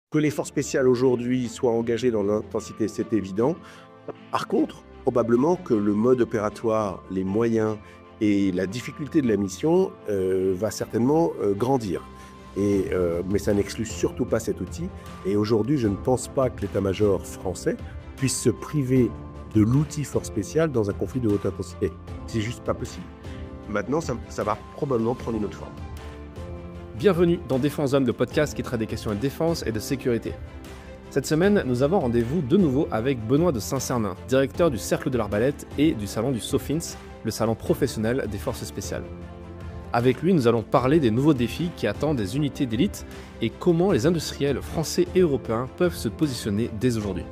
Que les forces spéciales aujourd'hui soient engagées dans l'intensité, c'est évident. Par contre, probablement que le mode opératoire, les moyens et la difficulté de la mission va certainement grandir. Mais ça n'exclut surtout pas cet outil. Et aujourd'hui, je ne pense pas que l'état-major français puisse se priver de l'outil force spéciale dans un conflit de haute intensité. C'est juste pas possible. Maintenant, ça va probablement prendre une autre forme. Bienvenue dans Défense Zone, le podcast qui traite des questions de défense et de sécurité. Cette semaine, nous avons rendez-vous de nouveau avec Benoît de Saint-Cernin, directeur du Cercle de l'Arbalète et du salon du SOFINS, le salon professionnel des forces spéciales. Avec lui, nous allons parler des nouveaux défis qui attendent des unités d'élite et comment les industriels français et européens peuvent se positionner dès aujourd'hui.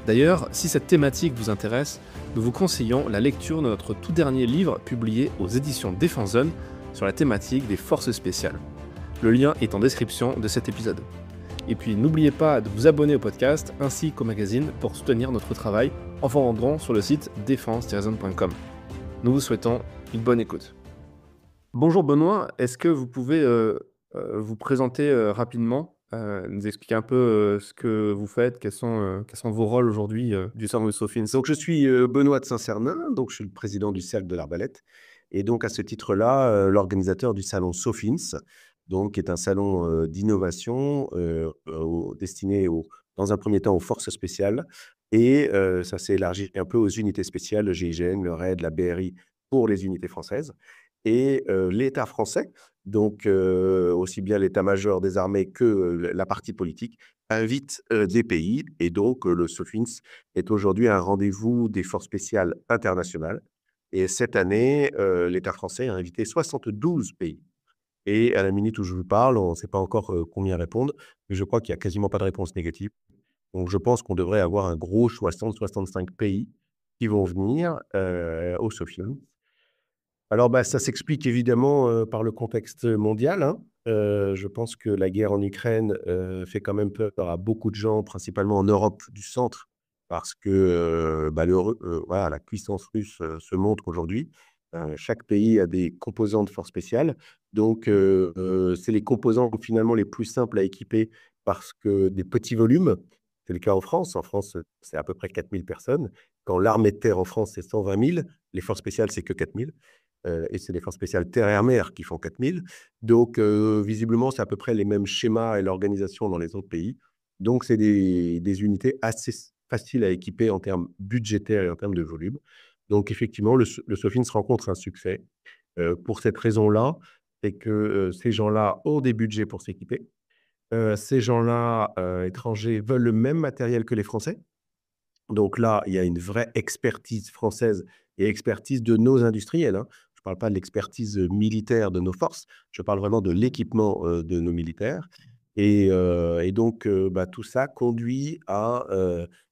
D'ailleurs, si cette thématique vous intéresse, nous vous conseillons la lecture de notre tout dernier livre publié aux éditions Défense Zone sur la thématique des forces spéciales. Le lien est en description de cet épisode. Et puis n'oubliez pas de vous abonner au podcast ainsi qu'au magazine pour soutenir notre travail en vous rendant sur le site défense-zone.com. Nous vous souhaitons une bonne écoute. Bonjour Benoît, est-ce que vous pouvez vous présenter rapidement, nous expliquer un peu ce que vous faites, quels sont vos rôles aujourd'hui du salon de SOFINS? Donc, je suis Benoît de Saint-Cernin, donc je suis le président du Cercle de l'Arbalète. Et donc, à ce titre-là, l'organisateur du salon SOFINS, donc, qui est un salon d'innovation destiné, dans un premier temps, aux forces spéciales. Et ça s'est élargi un peu aux unités spéciales, le GIGN, le RAID, la BRI, pour les unités françaises. Et l'État français, donc aussi bien l'état-major des armées que la partie politique, invite des pays. Et donc, le SOFINS est aujourd'hui un rendez-vous des forces spéciales internationales. Et cette année, l'État français a invité 72 pays. Et à la minute où je vous parle, on ne sait pas encore combien répondre, mais je crois qu'il n'y a quasiment pas de réponse négative. Donc, je pense qu'on devrait avoir un gros 60-65 pays qui vont venir au SOFINS. Alors, ça s'explique évidemment par le contexte mondial, hein. Je pense que la guerre en Ukraine fait quand même peur à beaucoup de gens, principalement en Europe du centre, parce que voilà, la puissance russe se montre aujourd'hui. Chaque pays a des composants de force spéciale. Donc, c'est les composants finalement les plus simples à équiper parce que des petits volumes. C'est le cas en France. En France, c'est à peu près 4000 personnes. Quand l'armée de terre en France, c'est 120 000, les forces spéciales, c'est que 4000. Et c'est les forces spéciales terre-air-mer qui font 4000. Donc, visiblement, c'est à peu près les mêmes schémas et l'organisation dans les autres pays. Donc, c'est des unités assez faciles à équiper en termes budgétaires et en termes de volume. Donc, effectivement, le SOFINS rencontre un succès. Pour cette raison-là, c'est que ces gens-là ont des budgets pour s'équiper. Ces gens-là, étrangers, veulent le même matériel que les Français. Donc là, il y a une vraie expertise française et expertise de nos industriels, hein. Je ne parle pas de l'expertise militaire de nos forces, je parle vraiment de l'équipement de nos militaires. Et donc, tout ça conduit à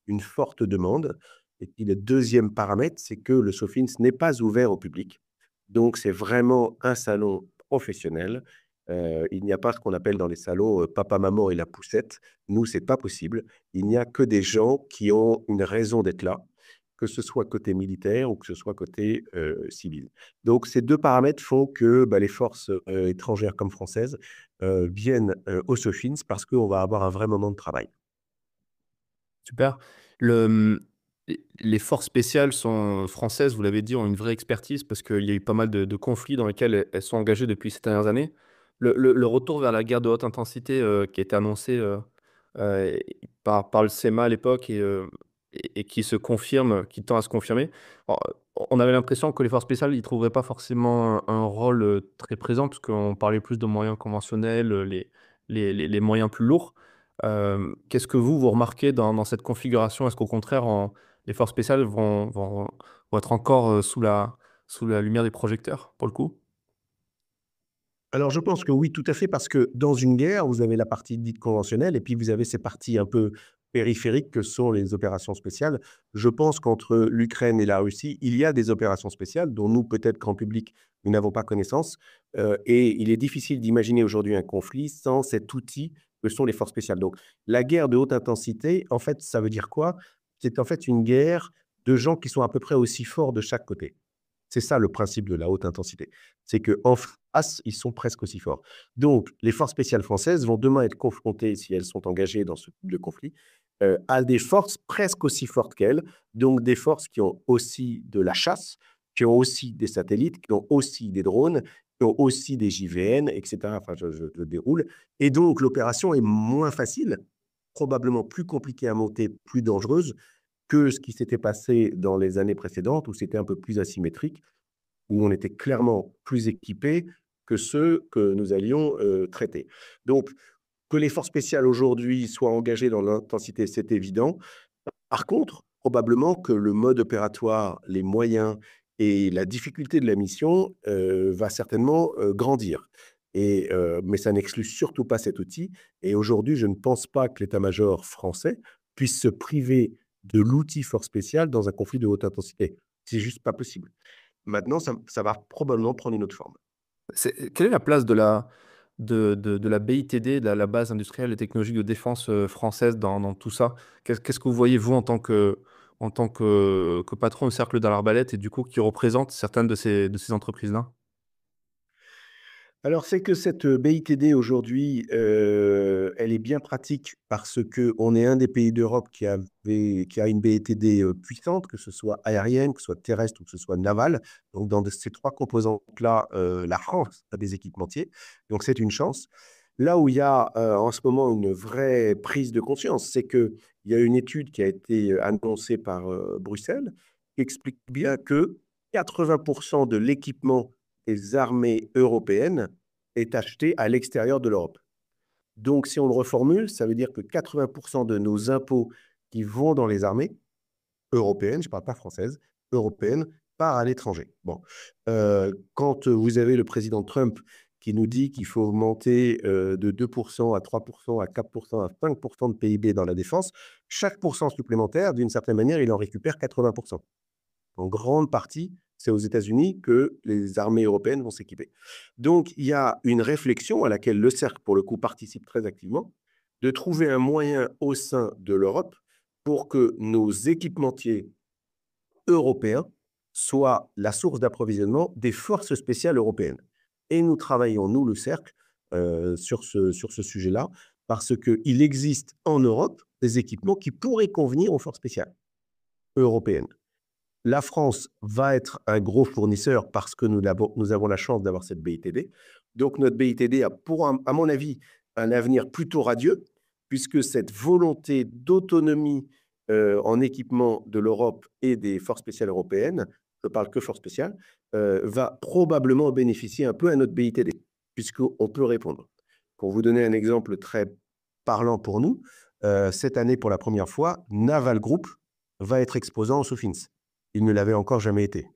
une forte demande. Et puis le deuxième paramètre, c'est que le SOFINS n'est pas ouvert au public. Donc, c'est vraiment un salon professionnel. Il n'y a pas ce qu'on appelle dans les salons papa, maman et la poussette. Nous, ce n'est pas possible. Il n'y a que des gens qui ont une raison d'être là, que ce soit côté militaire ou que ce soit côté civil. Donc, ces deux paramètres font que les forces étrangères comme françaises viennent au SOFINS parce qu'on va avoir un vrai moment de travail. Super. Les forces spéciales sont françaises, vous l'avez dit, ont une vraie expertise parce qu'il y a eu pas mal de conflits dans lesquels elles sont engagées depuis ces dernières années. Le retour vers la guerre de haute intensité qui a été annoncé euh, par le SEMA à l'époque et qui se confirme, qui tend à se confirmer. Alors, on avait l'impression que les forces spéciales n'y trouveraient pas forcément un rôle très présent parce qu'on parlait plus de moyens conventionnels, les moyens plus lourds. Qu'est-ce que vous remarquez dans cette configuration? Est-ce qu'au contraire, les forces spéciales vont être encore sous la lumière des projecteurs, pour le coup? Alors, je pense que oui, tout à fait, parce que dans une guerre, vous avez la partie dite conventionnelle et puis vous avez ces parties un peu périphériques que sont les opérations spéciales. Je pense qu'entre l'Ukraine et la Russie, il y a des opérations spéciales dont nous, peut-être qu'en public, nous n'avons pas connaissance. Et il est difficile d'imaginer aujourd'hui un conflit sans cet outil que sont les forces spéciales. Donc, la guerre de haute intensité, en fait, ça veut dire quoi? C'est en fait une guerre de gens qui sont à peu près aussi forts de chaque côté. C'est ça le principe de la haute intensité. C'est qu'en ils sont presque aussi forts. Donc, les forces spéciales françaises vont demain être confrontées, si elles sont engagées dans ce type de conflit, à des forces presque aussi fortes qu'elles, donc des forces qui ont aussi de la chasse, qui ont aussi des satellites, qui ont aussi des drones, qui ont aussi des JVN, etc. Enfin, je déroule. Et donc, l'opération est moins facile, probablement plus compliquée à monter, plus dangereuse que ce qui s'était passé dans les années précédentes, où c'était un peu plus asymétrique, où on était clairement plus équipés que ceux que nous allions traiter. Donc, que les forces spéciales aujourd'hui soient engagées dans l'intensité, c'est évident. Par contre, probablement que le mode opératoire, les moyens et la difficulté de la mission va certainement grandir. Mais ça n'exclut surtout pas cet outil. Et aujourd'hui, je ne pense pas que l'état-major français puisse se priver de l'outil force spéciale dans un conflit de haute intensité. C'est juste pas possible. Maintenant, ça va probablement prendre une autre forme. Quelle est la place de la BITD, de la base industrielle et technologique de défense, française dans tout ça? Qu'est-ce que vous voyez, vous, en tant que patron au Cercle de l'Arbalète et du coup qui représente certaines de ces entreprises-là? Alors, c'est que cette BITD aujourd'hui, elle est bien pratique parce qu'on est un des pays d'Europe qui a une BITD puissante, que ce soit aérienne, que ce soit terrestre ou que ce soit navale. Donc, dans ces trois composantes-là, la France a des équipementiers. Donc, c'est une chance. Là où il y a en ce moment une vraie prise de conscience, c'est qu'il y a une étude qui a été annoncée par Bruxelles qui explique bien que 80% de l'équipement des armées européennes est acheté à l'extérieur de l'Europe. Donc, si on le reformule, ça veut dire que 80% de nos impôts qui vont dans les armées européennes, je ne parle pas françaises, européennes, part à l'étranger. Bon. Quand vous avez le président Trump qui nous dit qu'il faut augmenter de 2% à 3%, à 4%, à 5% de PIB dans la défense, chaque pourcent supplémentaire, d'une certaine manière, il en récupère 80%. En grande partie, c'est aux États-Unis que les armées européennes vont s'équiper. Donc, il y a une réflexion à laquelle le Cercle, pour le coup, participe très activement, de trouver un moyen au sein de l'Europe pour que nos équipementiers européens soient la source d'approvisionnement des forces spéciales européennes. Et nous travaillons, nous, le Cercle, sur ce sujet-là, parce qu'il existe en Europe des équipements qui pourraient convenir aux forces spéciales européennes. La France va être un gros fournisseur parce que nous avons la chance d'avoir cette BITD. Donc, notre BITD a, à mon avis, un avenir plutôt radieux, puisque cette volonté d'autonomie en équipement de l'Europe et des forces spéciales européennes, je ne parle que forces spéciales, va probablement bénéficier un peu à notre BITD, puisqu'on peut répondre. Pour vous donner un exemple très parlant pour nous, cette année, pour la première fois, Naval Group va être exposant au SOFINS. Il ne l'avait encore jamais été.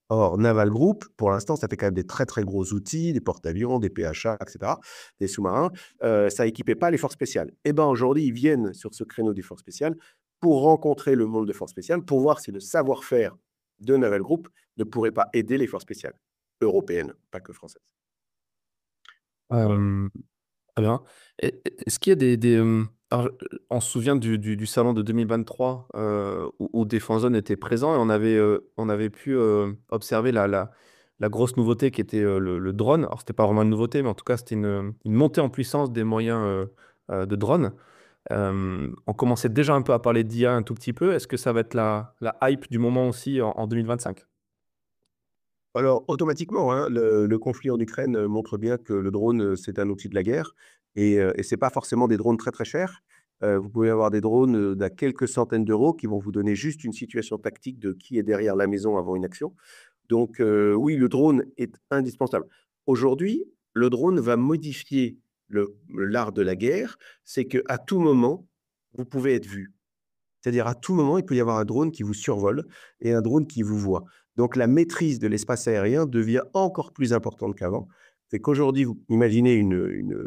Or, Naval Group, pour l'instant, ça fait quand même des très, très gros outils, des porte-avions, des PHA, etc., des sous-marins. Ça équipait pas les forces spéciales. Eh bien, aujourd'hui, ils viennent sur ce créneau des forces spéciales pour rencontrer le monde des forces spéciales, pour voir si le savoir-faire de Naval Group ne pourrait pas aider les forces spéciales européennes, pas que françaises. Hem Très bien. Est-ce qu'il y a alors, on se souvient du salon de 2023, où Défense Zone était présent et on avait pu, observer la grosse nouveauté qui était, le drone. Alors c'était pas vraiment une nouveauté, mais en tout cas, c'était une montée en puissance des moyens, de drone. On commençait déjà un peu à parler d'IA un tout petit peu. Est-ce que ça va être la hype du moment aussi en 2025? Alors, automatiquement, hein, le conflit en Ukraine montre bien que le drone, c'est un outil de la guerre et ce n'est pas forcément des drones très, très chers. Vous pouvez avoir des drones d'à quelques centaines d'euros qui vont vous donner juste une situation tactique de qui est derrière la maison avant une action. Donc, oui, le drone est indispensable. Aujourd'hui, le drone va modifier l'art de la guerre. C'est qu'à tout moment, vous pouvez être vu. C'est-à-dire, à tout moment, il peut y avoir un drone qui vous survole et un drone qui vous voit. Donc, la maîtrise de l'espace aérien devient encore plus importante qu'avant. C'est qu'aujourd'hui, vous imaginez une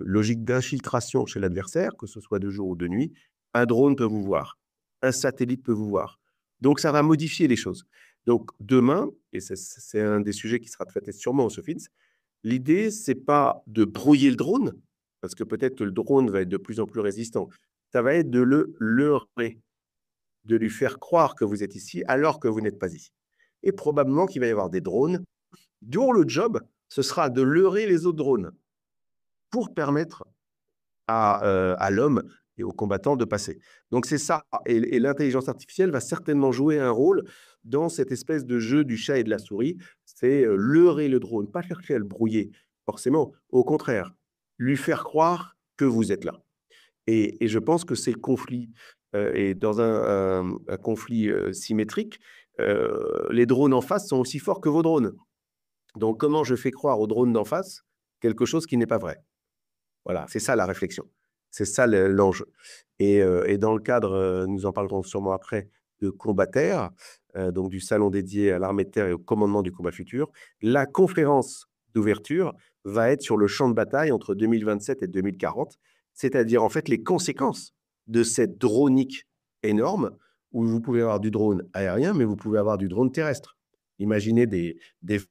logique d'infiltration chez l'adversaire, que ce soit de jour ou de nuit. Un drone peut vous voir, un satellite peut vous voir. Donc, ça va modifier les choses. Donc, demain, et c'est un des sujets qui sera traité sûrement au SOFINS, l'idée, c'est pas de brouiller le drone, parce que peut-être que le drone va être de plus en plus résistant. Ça va être de le leurrer, de lui faire croire que vous êtes ici alors que vous n'êtes pas ici. Et probablement qu'il va y avoir des drones dont le job ce sera de leurrer les autres drones pour permettre à l'homme et aux combattants de passer. Donc c'est ça, et l'intelligence artificielle va certainement jouer un rôle dans cette espèce de jeu du chat et de la souris. C'est leurrer le drone, pas chercher à le brouiller, forcément. Au contraire, lui faire croire que vous êtes là. Et je pense que c'est le conflit. Et dans un conflit symétrique, les drones en face sont aussi forts que vos drones. Donc comment je fais croire aux drones d'en face quelque chose qui n'est pas vrai? Voilà, c'est ça la réflexion. C'est ça l'enjeu. Et dans le cadre, nous en parlerons sûrement après, de Combaterre, donc du salon dédié à l'armée de terre et au commandement du combat futur, la conférence d'ouverture va être sur le champ de bataille entre 2027 et 2040, c'est-à-dire en fait les conséquences de cette dronique énorme, où vous pouvez avoir du drone aérien, mais vous pouvez avoir du drone terrestre. Imaginez des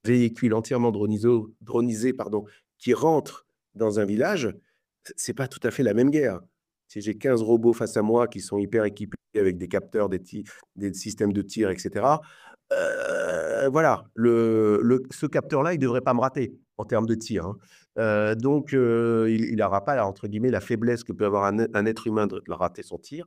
véhicules entièrement dronisés, pardon, qui rentrent dans un village, c'est pas tout à fait la même guerre. Si j'ai 15 robots face à moi qui sont hyper équipés avec des capteurs, des systèmes de tir, etc., voilà, ce capteur-là, il ne devrait pas me rater en termes de tir, hein. Donc, il n'aura pas, entre guillemets, la faiblesse que peut avoir un être humain de rater son tir.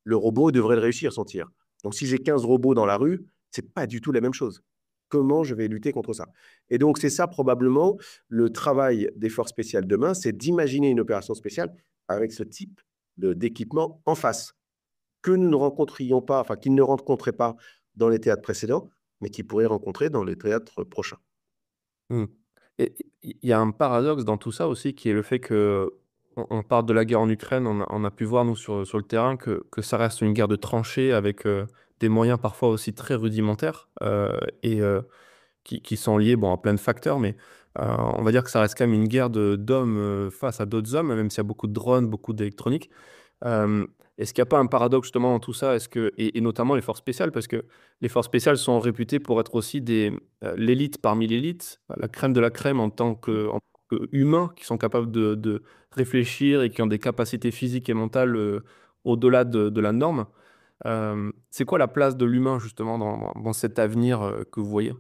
Le robot devrait le réussir, son tir. Donc, si j'ai 15 robots dans la rue, ce n'est pas du tout la même chose. Comment je vais lutter contre ça? Et donc, c'est ça probablement le travail des forces spéciales demain, c'est d'imaginer une opération spéciale avec ce type d'équipement en face, que nous ne rencontrions pas, enfin, qu'ils ne rencontraient pas dans les théâtres précédents, mais qu'ils pourraient rencontrer dans les théâtres prochains. Mmh. Et il y a un paradoxe dans tout ça aussi qui est le fait qu'on parle de la guerre en Ukraine, on a pu voir nous sur le terrain que ça reste une guerre de tranchées avec, des moyens parfois aussi très rudimentaires, et qui sont liés, bon, à plein de facteurs, mais, on va dire que ça reste quand même une guerre d'hommes, face à d'autres hommes, même s'il y a beaucoup de drones, beaucoup d'électronique. Hem, Est-ce qu'il y a pas un paradoxe justement dans tout ça? Est-ce que et notamment les forces spéciales, parce que les forces spéciales sont réputées pour être aussi l'élite parmi l'élite, la crème de la crème en tant qu'humains qui sont capables de réfléchir et qui ont des capacités physiques et mentales, au-delà de la norme. C'est quoi la place de l'humain justement dans cet avenir, que vous voyez?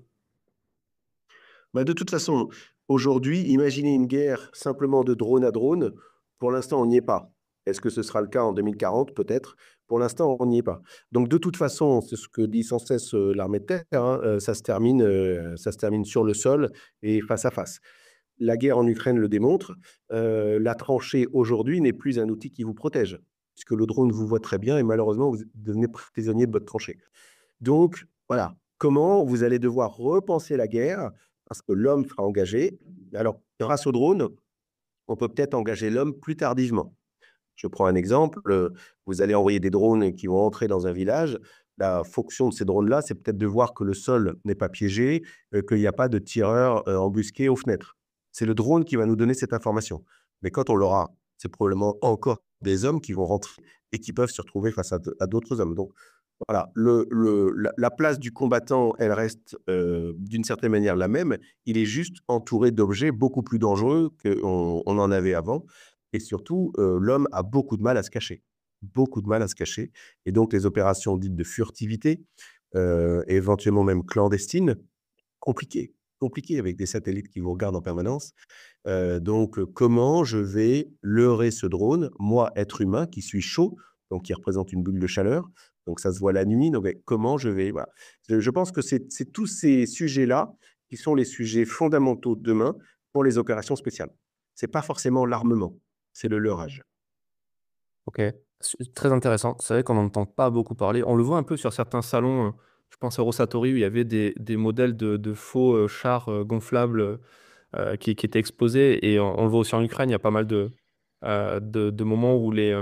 Bah, de toute façon, aujourd'hui, imaginer une guerre simplement de drone à drone, pour l'instant, on n'y est pas. Est-ce que ce sera le cas en 2040? Peut-être. Pour l'instant, on n'y est pas. Donc, de toute façon, c'est ce que dit sans cesse l'armée de terre, hein, ça se termine sur le sol et face à face. La guerre en Ukraine le démontre. La tranchée aujourd'hui n'est plus un outil qui vous protège, puisque le drone vous voit très bien et malheureusement, vous devenez prisonnier de votre tranchée. Donc, voilà, comment vous allez devoir repenser la guerre parce que l'homme sera engagé. Alors, grâce au drone, on peut peut-être engager l'homme plus tardivement. Je prends un exemple, vous allez envoyer des drones qui vont entrer dans un village. La fonction de ces drones-là, c'est peut-être de voir que le sol n'est pas piégé, qu'il n'y a pas de tireurs embusqués aux fenêtres. C'est le drone qui va nous donner cette information. Mais quand on l'aura, c'est probablement encore des hommes qui vont rentrer et qui peuvent se retrouver face à d'autres hommes. Donc, voilà, la place du combattant, elle reste d'une certaine manière la même. Il est juste entouré d'objets beaucoup plus dangereux qu'on en avait avant. Et surtout, l'homme a beaucoup de mal à se cacher. Beaucoup de mal à se cacher. Et donc, les opérations dites de furtivité, éventuellement même clandestines, compliquées. Compliquées avec des satellites qui vous regardent en permanence. Donc, comment je vais leurrer ce drone, moi, être humain, qui suis chaud, donc qui représente une bulle de chaleur, donc ça se voit la nuit, donc comment je vais, voilà. Je pense que c'est tous ces sujets-là qui sont les sujets fondamentaux de demain pour les opérations spéciales. C'est pas forcément l'armement, c'est le leurrage. OK. Très intéressant. C'est vrai qu'on n'entend pas beaucoup parler. On le voit un peu sur certains salons, je pense à Rosatori où il y avait des modèles de faux, chars, gonflables, qui étaient exposés et on le voit aussi en Ukraine. Il y a pas mal de moments où les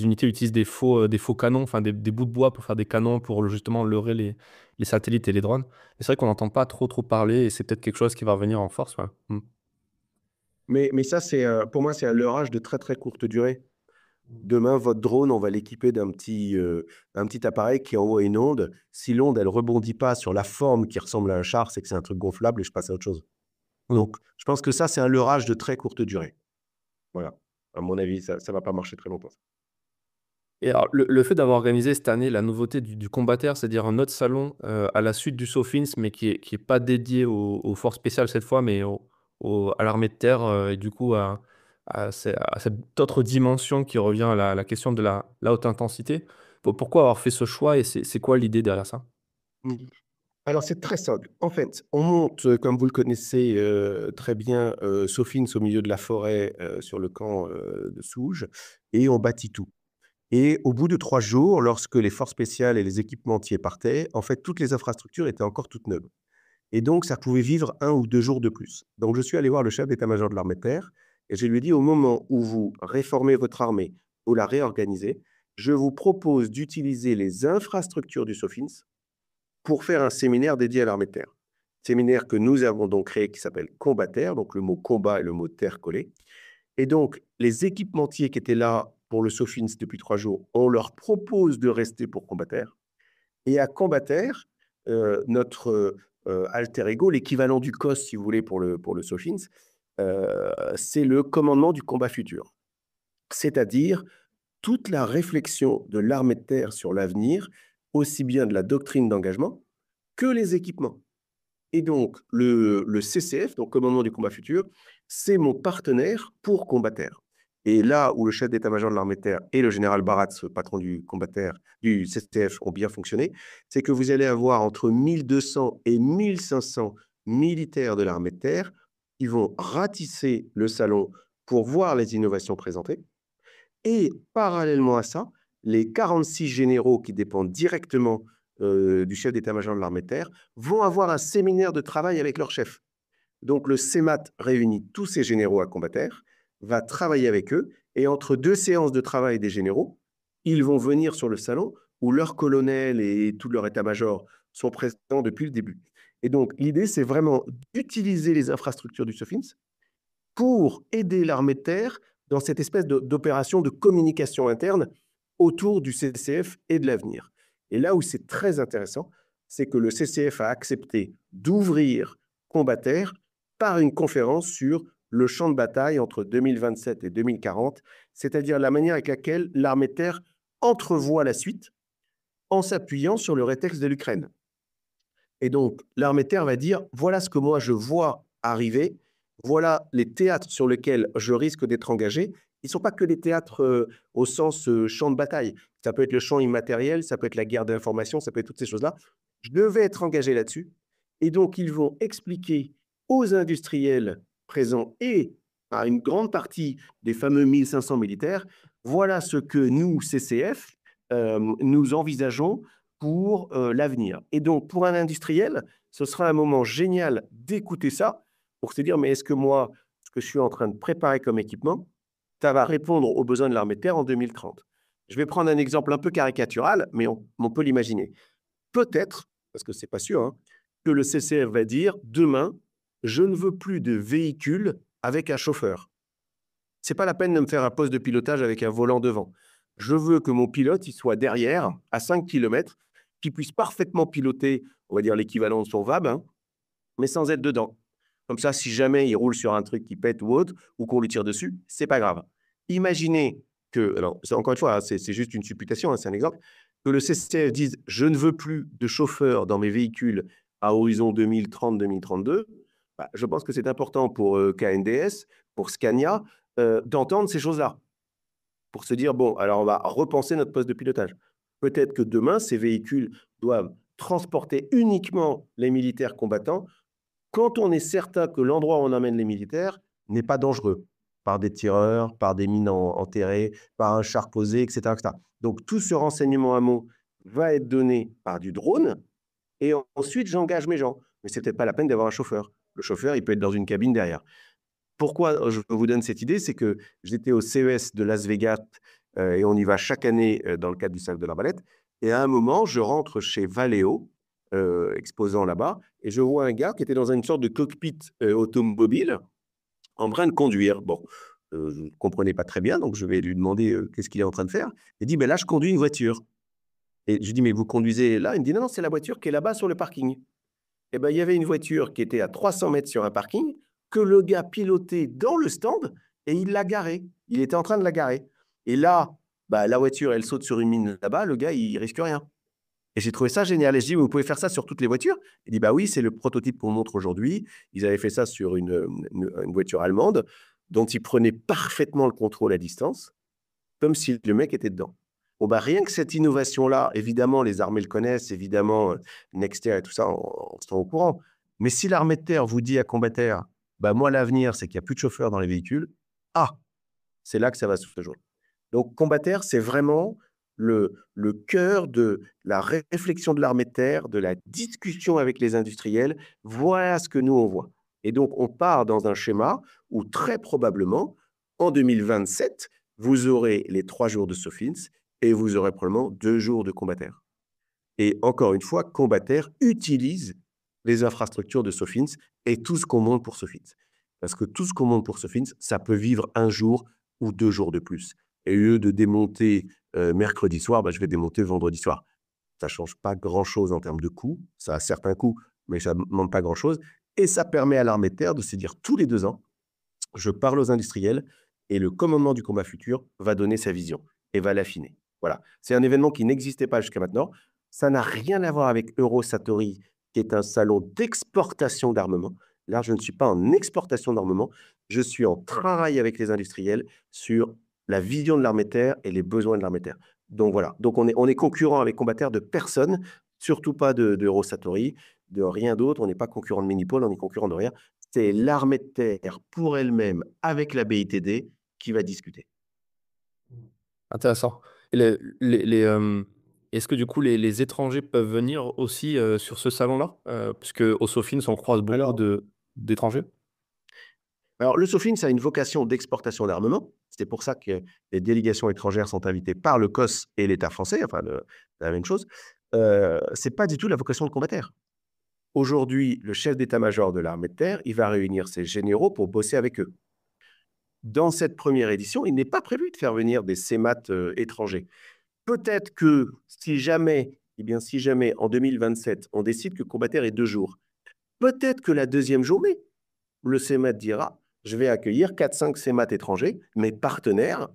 unités utilisent des faux canons, enfin des bouts de bois pour faire des canons pour justement leurrer les satellites et les drones. Et c'est vrai qu'on n'entend pas trop parler et c'est peut-être quelque chose qui va revenir en force, ouais. Mmh. Mais ça, pour moi, c'est un leurrage de très, très courte durée. Demain, votre drone, on va l'équiper d'un petit appareil qui envoie une onde. Si l'onde, elle rebondit pas sur la forme qui ressemble à un char, c'est que c'est un truc gonflable et je passe à autre chose. Mmh. Donc, je pense que ça, c'est un leurrage de très courte durée. Voilà. À mon avis, ça va pas marcher très longtemps. Et alors, le fait d'avoir organisé cette année la nouveauté du combattaire, c'est-à-dire un autre salon, à la suite du SOFINS, mais qui est pas dédié aux forces spéciales cette fois, mais à l'armée de terre, et du coup à cette autre dimension qui revient à la question de la haute intensité. Pourquoi avoir fait ce choix et c'est quoi l'idée derrière ça? Mmh. Alors, c'est très simple. En fait, on monte, comme vous le connaissez, très bien, Sophins au milieu de la forêt, sur le camp, de Souges et on bâtit tout. Et au bout de 3 jours, lorsque les forces spéciales et les équipementiers partaient, en fait, toutes les infrastructures étaient encore toutes neuves et donc ça pouvait vivre 1 ou 2 jours de plus. Donc je suis allé voir le chef d'état-major de l'armée de terre et je lui ai dit: «Au moment où vous réformez votre armée, vous la réorganisez, je vous propose d'utiliser les infrastructures du Sophins pour faire un séminaire dédié à l'armée de terre. Séminaire que nous avons donc créé qui s'appelle Combaterre, donc le mot combat et le mot terre collés. Et donc, les équipementiers qui étaient là pour le Sophins depuis 3 jours, on leur propose de rester pour Combaterre. Et à Combaterre, notre alter ego, l'équivalent du COS, si vous voulez, pour le Sophins, c'est le commandement du combat futur. C'est-à-dire toute la réflexion de l'armée de terre sur l'avenir, aussi bien de la doctrine d'engagement que les équipements. Et donc, le CCF, donc Commandement du combat futur, c'est mon partenaire pour Combaterre. Et là où le chef d'état-major de l'armée de terre et le général Barat, patron du Combaterre, du CCF, ont bien fonctionné, c'est que vous allez avoir entre 1200 et 1500 militaires de l'armée de terre qui vont ratisser le salon pour voir les innovations présentées. Et parallèlement à ça, les 46 généraux qui dépendent directement du chef d'état-major de l'armée de terre vont avoir un séminaire de travail avec leur chef. Donc le CEMAT réunit tous ces généraux à Combaterre, va travailler avec eux, et entre 2 séances de travail des généraux, ils vont venir sur le salon où leur colonel et tout leur état-major sont présents depuis le début. Et donc l'idée, c'est vraiment d'utiliser les infrastructures du SOFINS pour aider l'armée de terre dans cette espèce d'opération de communication interne autour du CCF et de l'avenir. Et là où c'est très intéressant, c'est que le CCF a accepté d'ouvrir Combaterre par une conférence sur le champ de bataille entre 2027 et 2040, c'est-à-dire la manière avec laquelle l'armée de terre entrevoit la suite en s'appuyant sur le rétexte de l'Ukraine. Et donc, l'armée de terre va dire, voilà ce que moi je vois arriver, voilà les théâtres sur lesquels je risque d'être engagé. Ils ne sont pas que des théâtres au sens champ de bataille. Ça peut être le champ immatériel, ça peut être la guerre d'information, ça peut être toutes ces choses-là. Je devais être engagé là-dessus. Et donc, ils vont expliquer aux industriels présents et à une grande partie des fameux 1500 militaires, voilà ce que nous, CCF, nous envisageons pour l'avenir. Et donc, pour un industriel, ce sera un moment génial d'écouter ça pour se dire, mais est-ce que moi, ce que je suis en train de préparer comme équipement, ça va répondre aux besoins de l'armée de terre en 2030? Je vais prendre un exemple un peu caricatural, mais on peut l'imaginer. Peut-être, parce que ce n'est pas sûr, hein, que le CCF va dire, demain, je ne veux plus de véhicules avec un chauffeur. Ce n'est pas la peine de me faire un poste de pilotage avec un volant devant. Je veux que mon pilote il soit derrière, à 5 km, qu'il puisse parfaitement piloter, on va dire l'équivalent de son VAB, hein, mais sans être dedans. Comme ça, si jamais il roule sur un truc qui pète ou autre, ou qu'on lui tire dessus, c'est pas grave. Imaginez que, alors encore une fois, hein, c'est juste une supputation, hein, c'est un exemple, que le CCF dise je ne veux plus de chauffeurs dans mes véhicules à horizon 2030-2032. Bah, je pense que c'est important pour KNDS, pour Scania, d'entendre ces choses-là pour se dire, bon, alors on va repenser notre poste de pilotage. Peut-être que demain, ces véhicules doivent transporter uniquement les militaires combattants quand on est certain que l'endroit où on emmène les militaires n'est pas dangereux, par des tireurs, par des mines enterrées, par un char posé, etc., etc. Donc tout ce renseignement amont va être donné par du drone, et ensuite j'engage mes gens. Mais c'est peut-être pas la peine d'avoir un chauffeur. Le chauffeur, il peut être dans une cabine derrière. Pourquoi je vous donne cette idée? C'est que j'étais au CES de Las Vegas et on y va chaque année dans le cadre du Cercle de l'Arbalète. Et à un moment, je rentre chez Valeo, exposant là-bas, et je vois un gars qui était dans une sorte de cockpit automobile en train de conduire. Bon, je ne comprenais pas très bien, donc je vais lui demander qu'est-ce qu'il est en train de faire. Il dit, ben là, je conduis une voiture. Et je lui dis, mais vous conduisez là? Il me dit, non, non, c'est la voiture qui est là-bas sur le parking. Eh ben, il y avait une voiture qui était à 300 mètres sur un parking, que le gars pilotait dans le stand et il l'a garée. Il était en train de la garer. Et là, Bah, la voiture, elle saute sur une mine là-bas, le gars, il risque rien. Et j'ai trouvé ça génial. Et je dis: «Vous pouvez faire ça sur toutes les voitures?» Il dit: «Bah oui, c'est le prototype qu'on montre aujourd'hui». Ils avaient fait ça sur une voiture allemande dont ils prenaient parfaitement le contrôle à distance, comme si le mec était dedans. Bon, bah, rien que cette innovation-là, évidemment, les armées le connaissent, évidemment, Nexter et tout ça, on sont au courant. Mais si l'armée de terre vous dit à combattaire: «Bah, moi, l'avenir, c'est qu'il y a plus de chauffeurs dans les véhicules», ah! C'est là que ça va se jouer. Donc combattaire, c'est vraiment le cœur de la réflexion de l'armée de terre, de la discussion avec les industriels. Voilà ce que nous, on voit. Et donc, on part dans un schéma où très probablement, en 2027, vous aurez les 3 jours de Sofins et vous aurez probablement 2 jours de combattaire. Et encore une fois, combattaire utilise les infrastructures de Sofins et tout ce qu'on monte pour Sofins. Parce que tout ce qu'on monte pour Sofins, ça peut vivre 1 jour ou 2 jours de plus. Et au lieu de démonter mercredi soir, bah, je vais démonter vendredi soir. Ça ne change pas grand-chose en termes de coûts. Ça a certains coûts, mais ça ne demande pas grand-chose. Et ça permet à l'armée de terre de se dire tous les 2 ans, je parle aux industriels et le commandement du combat futur va donner sa vision et va l'affiner. Voilà. C'est un événement qui n'existait pas jusqu'à maintenant. Ça n'a rien à voir avec Eurosatori, qui est un salon d'exportation d'armement. Là, je ne suis pas en exportation d'armement. Je suis en travail avec les industriels sur la vision de l'armée de terre et les besoins de l'armée de terre. Donc voilà. Donc on est concurrent avec combattaire de personne, surtout pas d'Eurosatori, de rien d'autre. On n'est pas concurrent de Minipol, on est concurrent de rien. C'est l'armée de terre pour elle-même, avec la BITD, qui va discuter. Intéressant. Et est-ce que du coup les étrangers peuvent venir aussi, sur ce salon-là? Puisque au Sofins, on croise beaucoup Alors, d'étrangers? le SOFIN, ça a une vocation d'exportation d'armement. C'est pour ça que les délégations étrangères sont invitées par le COS et l'État français, enfin, la même chose. C'est pas du tout la vocation de combattaire. Aujourd'hui, le chef d'état-major de l'armée de terre, il va réunir ses généraux pour bosser avec eux. Dans cette première édition, il n'est pas prévu de faire venir des CEMAT étrangers. Peut-être que si jamais, eh bien, si jamais en 2027, on décide que combattaire est 2 jours, peut-être que la deuxième journée, le CEMAT dira: je vais accueillir 4-5 CEMAT étrangers, mes partenaires,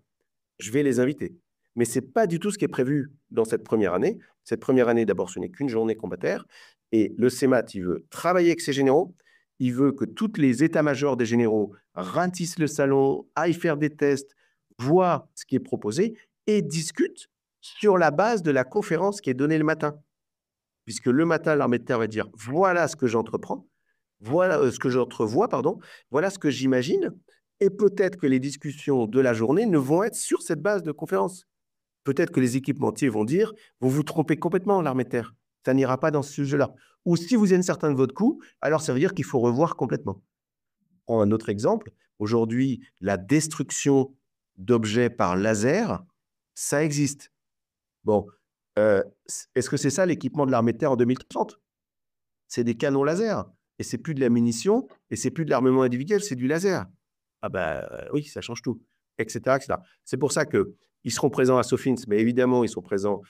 je vais les inviter. Mais ce n'est pas du tout ce qui est prévu dans cette première année. Cette première année, d'abord, ce n'est qu'une journée combattaire. Et le CEMAT, il veut travailler avec ses généraux. Il veut que tous les états-majors des généraux ratissent le salon, aillent faire des tests, voient ce qui est proposé et discutent sur la base de la conférence qui est donnée le matin. Puisque le matin, l'armée de terre va dire: voilà ce que j'entreprends, voilà ce que j'entrevois, pardon, voilà ce que j'imagine. Et peut-être que les discussions de la journée ne vont être sur cette base de conférence. Peut-être que les équipementiers vont dire: vous vous trompez complètement, l'armée de terre. Ça n'ira pas dans ce sujet-là. Ou si vous êtes certain de votre coup, alors ça veut dire qu'il faut revoir complètement. Prends un autre exemple. Aujourd'hui, la destruction d'objets par laser, ça existe. Bon, est-ce que c'est ça l'équipement de l'armée de terre en 2030? C'est des canons laser et c'est plus de la munition et c'est plus de l'armement individuel, c'est du laser. Ah bah, oui, ça change tout, et cetera, et cetera. C'est pour ça qu'ils seront présents à Sofins, mais évidemment, ils sont présents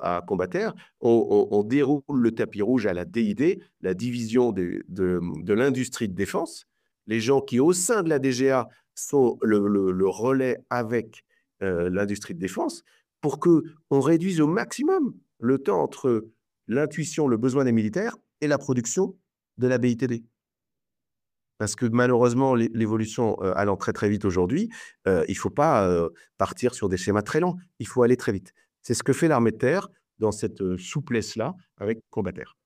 à Combattaire. On déroule le tapis rouge à la DID, la division de l'industrie de défense. Les gens qui, au sein de la DGA, sont le relais avec l'industrie de défense pour qu'on réduise au maximum le temps entre l'intuition, le besoin des militaires et la production de la BITD. Parce que malheureusement, l'évolution allant très très vite aujourd'hui, il ne faut pas partir sur des schémas très longs, il faut aller très vite. C'est ce que fait l'armée de terre dans cette souplesse-là avec Combattaire.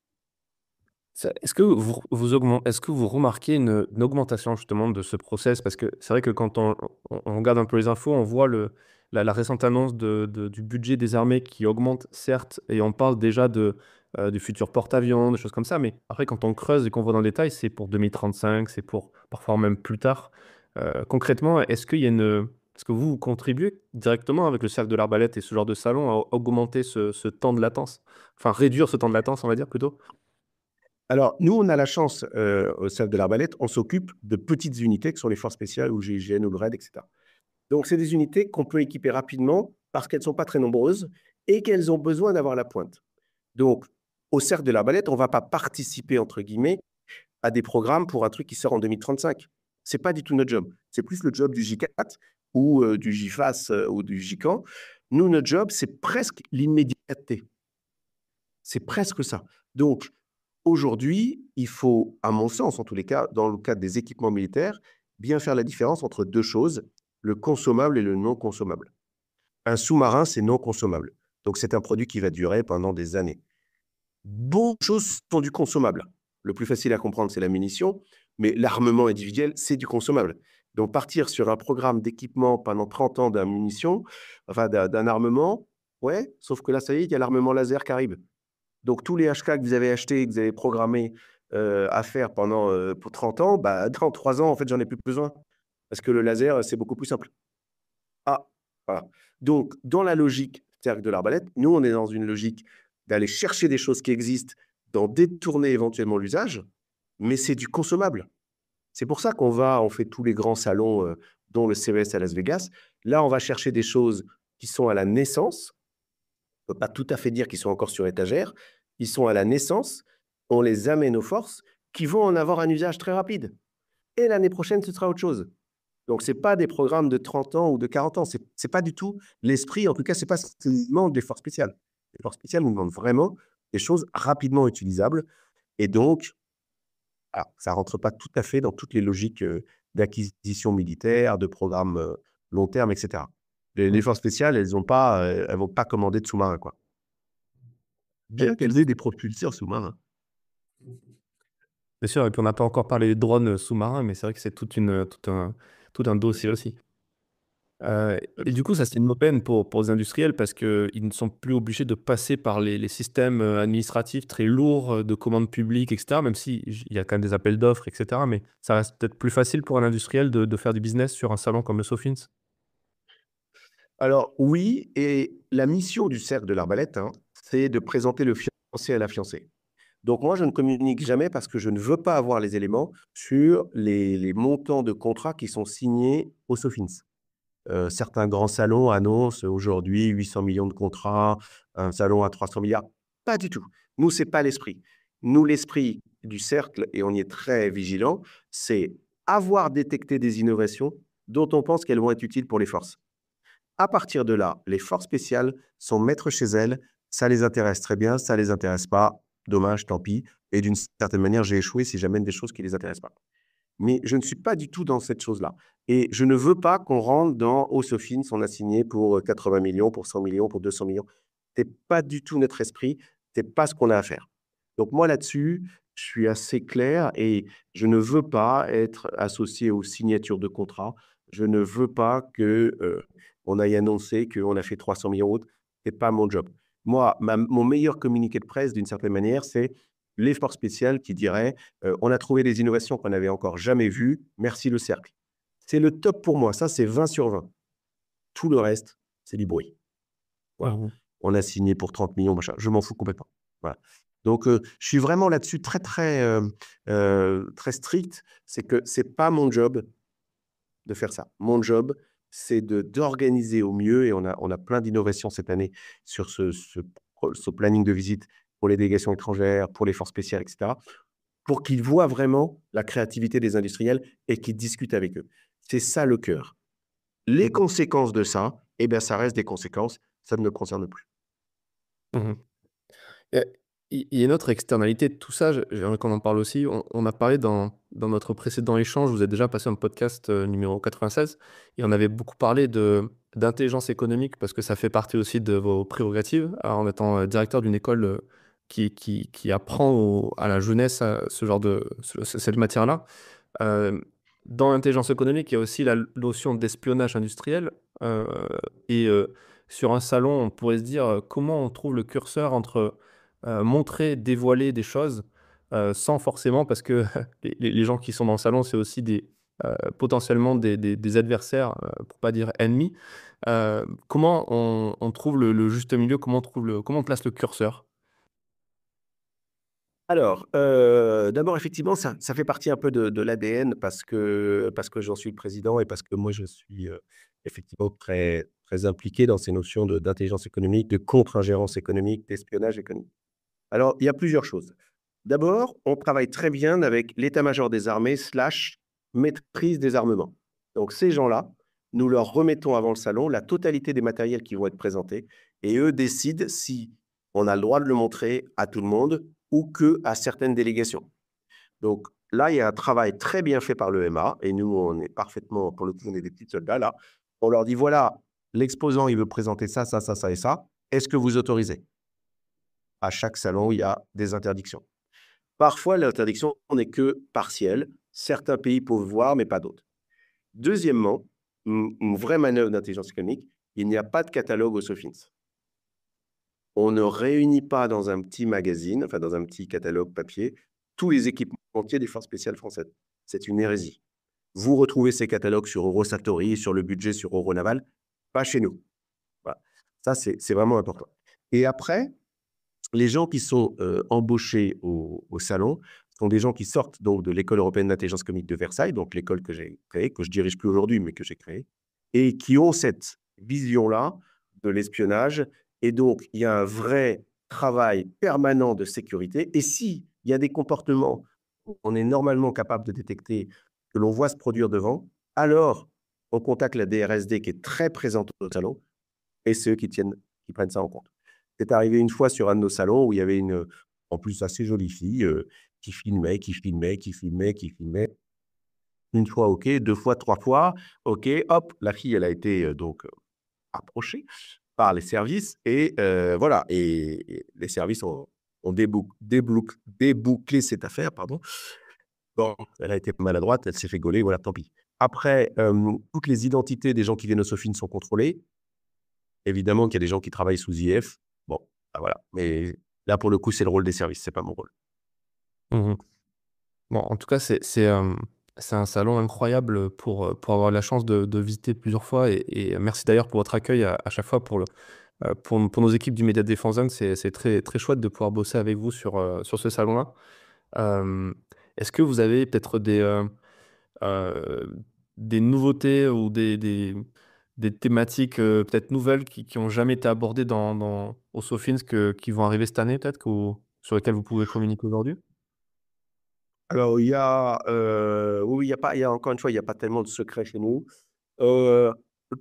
Est-ce que vous remarquez une augmentation justement de ce process? Parce que c'est vrai que quand on regarde un peu les infos, on voit la récente annonce du budget des armées qui augmente, certes, et on parle déjà du futur porte-avions, des choses comme ça. Mais après, quand on creuse et qu'on voit dans le détail, c'est pour 2035, c'est pour parfois même plus tard. Concrètement, est-ce que vous contribuez directement avec le cercle de l'arbalète et ce genre de salon à augmenter ce temps de latence? Enfin, réduire ce temps de latence, on va dire plutôt? Alors, nous, on a la chance, au Cercle de l'Arbalète, on s'occupe de petites unités qui sont les forces spéciales ou GIGN ou le RAID, et cetera. Donc, c'est des unités qu'on peut équiper rapidement parce qu'elles ne sont pas très nombreuses et qu'elles ont besoin d'avoir la pointe. Donc, au Cercle de l'Arbalète, on ne va pas participer, entre guillemets, à des programmes pour un truc qui sort en 2035. Ce n'est pas du tout notre job. C'est plus le job du J4 ou du JFAS ou du JCAN. Nous, notre job, c'est presque l'immédiateté. C'est presque ça. Donc, aujourd'hui, il faut, à mon sens, en tous les cas, dans le cadre des équipements militaires, bien faire la différence entre deux choses, le consommable et le non consommable. Un sous-marin, c'est non consommable. Donc, c'est un produit qui va durer pendant des années. Beaucoup de choses sont du consommable. Le plus facile à comprendre, c'est la munition, mais l'armement individuel, c'est du consommable. Donc, partir sur un programme d'équipement pendant 30 ans d'un armement, ouais, sauf que là, ça y est, il y a l'armement laser qui arrive. Donc, tous les HK que vous avez achetés, que vous avez programmés à faire pour 30 ans, bah, dans 3 ans, en fait, j'en ai plus besoin. Parce que le laser, c'est beaucoup plus simple. Ah, voilà. Donc, dans la logique cercle de l'arbalète, nous, on est dans une logique d'aller chercher des choses qui existent, d'en détourner éventuellement l'usage, mais c'est du consommable. C'est pour ça on fait tous les grands salons, dont le CES à Las Vegas. Là, on va chercher des choses qui sont à la naissance. On ne peut pas tout à fait dire qu'ils sont encore sur étagère. Ils sont à la naissance. On les amène aux forces qui vont en avoir un usage très rapide. Et l'année prochaine, ce sera autre chose. Donc, ce n'est pas des programmes de 30 ans ou de 40 ans. Ce n'est pas du tout l'esprit. En tout cas, ce n'est pas ce que nous demandent les forces spéciales. Les forces spéciales nous demandent vraiment des choses rapidement utilisables. Et donc, ça ne rentre pas tout à fait dans toutes les logiques d'acquisition militaire, de programmes long terme, etc. Les forces spéciales, elles ne vont pas commander de sous-marins, quoi. Bien qu'elles aient des propulseurs sous-marins. Bien sûr, et puis on n'a pas encore parlé des drones sous-marins, mais c'est vrai que c'est tout un dossier aussi. Et du coup, ça, c'est une aubaine pour les industriels parce qu'ils ne sont plus obligés de passer par les systèmes administratifs très lourds de commandes publiques, etc. Même s'il y a quand même des appels d'offres, etc. Mais ça reste peut-être plus facile pour un industriel de faire du business sur un salon comme le Sofins. Alors oui, et la mission du cercle de l'arbalète, hein, c'est de présenter le fiancé à la fiancée. Donc moi, je ne communique jamais parce que je ne veux pas avoir les éléments sur les montants de contrats qui sont signés au Sofins. Certains grands salons annoncent aujourd'hui 800 millions de contrats, un salon à 300 milliards. Pas du tout. Nous, c'est pas l'esprit. Nous, l'esprit du cercle, et on y est très vigilant, c'est avoir détecté des innovations dont on pense qu'elles vont être utiles pour les forces. À partir de là, les forces spéciales sont maîtres chez elles. Ça les intéresse très bien, ça les intéresse pas. Dommage, tant pis. Et d'une certaine manière, j'ai échoué si j'amène des choses qui les intéressent pas. Mais je ne suis pas du tout dans cette chose-là. Et je ne veux pas qu'on rentre dans « Oh, Sofins, on a signé pour 80 millions, pour 100 millions, pour 200 millions ». Ce n'est pas du tout notre esprit. Ce n'est pas ce qu'on a à faire. Donc moi, là-dessus, je suis assez clair et je ne veux pas être associé aux signatures de contrats. Je ne veux pas qu'on aille annoncer qu'on a fait 300 millions autres. Ce n'est pas mon job. Moi, mon meilleur communiqué de presse, d'une certaine manière, c'est les forces spéciales qui diraient on a trouvé des innovations qu'on n'avait encore jamais vues, merci le cercle. C'est le top pour moi, ça c'est 20 sur 20. Tout le reste, c'est du bruit. Voilà. Mmh. On a signé pour 30 millions, machin, je m'en fous complètement. Voilà. Donc, je suis vraiment là-dessus très strict, c'est que ce n'est pas mon job de faire ça. Mon job, c'est d'organiser au mieux, et on a plein d'innovations cette année sur ce planning de visite pour les délégations étrangères, pour les forces spéciales, etc., pour qu'ils voient vraiment la créativité des industriels et qu'ils discutent avec eux. C'est ça le cœur. Les conséquences de ça, eh bien, ça reste des conséquences, ça ne me concerne plus. Mmh. Et il y a une autre externalité de tout ça, j'aimerais qu'on en parle aussi. On a parlé dans notre précédent échange, vous êtes déjà passé un podcast numéro 96, et on avait beaucoup parlé d'intelligence économique parce que ça fait partie aussi de vos prérogatives. Alors, en étant directeur d'une école qui apprend à la jeunesse ce genre cette matière-là. Euh, Dans l'intelligence économique, il y a aussi la notion d'espionnage industriel. euh, et sur un salon, on pourrait se dire comment on trouve le curseur entre montrer, dévoiler des choses sans forcément, parce que les gens qui sont dans le salon, c'est aussi potentiellement des adversaires, pour pas dire ennemis. Comment on trouve le juste milieu, comment on place le curseur? Alors, d'abord, effectivement, ça fait partie un peu de l'ADN parce que j'en suis le président et parce que moi, je suis effectivement très, très impliqué dans ces notions d'intelligence économique, de contre-ingérence économique, d'espionnage économique. Alors, il y a plusieurs choses. D'abord, on travaille très bien avec l'état-major des armées / maîtrise des armements. Donc, ces gens-là, nous leur remettons avant le salon la totalité des matériels qui vont être présentés et eux décident si on a le droit de le montrer à tout le monde ou que à certaines délégations. Donc là, il y a un travail très bien fait par l'EMA et nous, on est parfaitement, pour le coup, on est des petits soldats là. On leur dit, voilà, l'exposant, il veut présenter ça, ça, ça, ça et ça. Est-ce que vous autorisez? À chaque salon, il y a des interdictions. Parfois, l'interdiction n'est que partielle. Certains pays peuvent voir, mais pas d'autres. Deuxièmement, une vraie manœuvre d'intelligence économique, il n'y a pas de catalogue au Sofins. On ne réunit pas dans un petit magazine, enfin dans un petit catalogue papier, tous les équipementiers des forces spéciales françaises. C'est une hérésie. Vous retrouvez ces catalogues sur Eurosatory, sur le budget, sur Euronaval, pas chez nous. Voilà. Ça, c'est vraiment important. Et après, les gens qui sont embauchés au salon sont des gens qui sortent donc de l'École européenne d'intelligence économique de Versailles, donc l'école que j'ai créée, que je dirige plus aujourd'hui, mais que j'ai créée, et qui ont cette vision-là de l'espionnage. Et donc, il y a un vrai travail permanent de sécurité. Et s'il y a des comportements qu'on est normalement capable de détecter, que l'on voit se produire devant, alors on contacte la DRSD qui est très présente au salon, et ceux qui prennent ça en compte. C'est arrivé une fois sur un de nos salons où il y avait une, en plus assez jolie fille, qui filmait, qui filmait, qui filmait, qui filmait. Une fois, OK, 2 fois, 3 fois, OK, hop, la fille, elle a été, approchée par les services et voilà et les services ont débouclé cette affaire, pardon. Bon, elle a été maladroite, elle s'est fait gauler, voilà, tant pis. Après, toutes les identités des gens qui viennent au Sofin sont contrôlées. Évidemment qu'il y a des gens qui travaillent sous IF. Bon, bah, voilà. Mais là, pour le coup, c'est le rôle des services, c'est pas mon rôle. Mmh. Bon, en tout cas, c'est un salon incroyable, pour avoir la chance de visiter plusieurs fois et merci d'ailleurs pour votre accueil à chaque fois pour nos équipes du Média Défense Zone. C'est très très chouette de pouvoir bosser avec vous sur ce salon-là. Hem, Est-ce que vous avez peut-être heu, des nouveautés ou des thématiques, peut-être nouvelles qui ont jamais été abordées dans au Sofins qui vont arriver cette année peut-être ou sur lesquelles vous pouvez communiquer aujourd'hui? Alors, il y a, oui, il y a encore une fois, il y a pas tellement de secrets chez nous. Heu,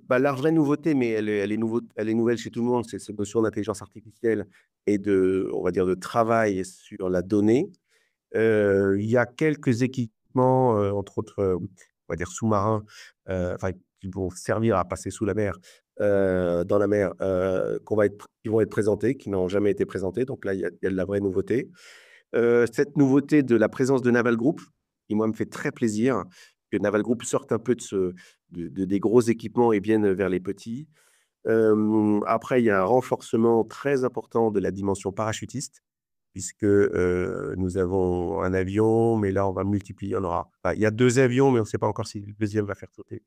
Bah, la vraie nouveauté, mais elle est nouvelle chez tout le monde, c'est cette notion d'intelligence artificielle et de, on va dire, de travail sur la donnée. Il y a quelques équipements, entre autres, on va dire sous-marins, enfin qui vont servir à passer sous la mer, dans la mer, qui vont être présentés, qui n'ont jamais été présentés. Donc là, il y a de la vraie nouveauté. Cette nouveauté de la présence de Naval Group, qui moi me fait très plaisir, que Naval Group sorte un peu des gros équipements et vienne vers les petits. Après, il y a un renforcement très important de la dimension parachutiste, puisque, nous avons un avion, mais là, on va multiplier, on aura enfin, il y a 2 avions, mais on ne sait pas encore si le deuxième va faire sauter.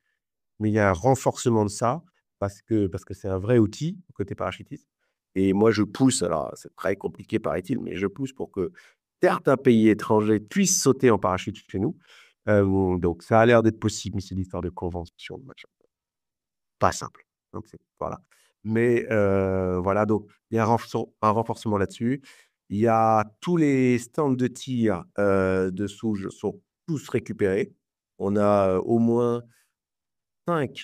Mais il y a un renforcement de ça, parce que c'est un vrai outil, côté parachutiste et moi, je pousse, alors c'est très compliqué, paraît-il, mais je pousse pour que certains pays étrangers puissent sauter en parachute chez nous. Donc ça a l'air d'être possible, mais c'est une histoire de convention, de machin. Pas simple. Donc c'est voilà. Mais voilà, donc il y a un renforcement là-dessus. Il y a tous les stands de tir, de Souge sont tous récupérés. On a, au moins 5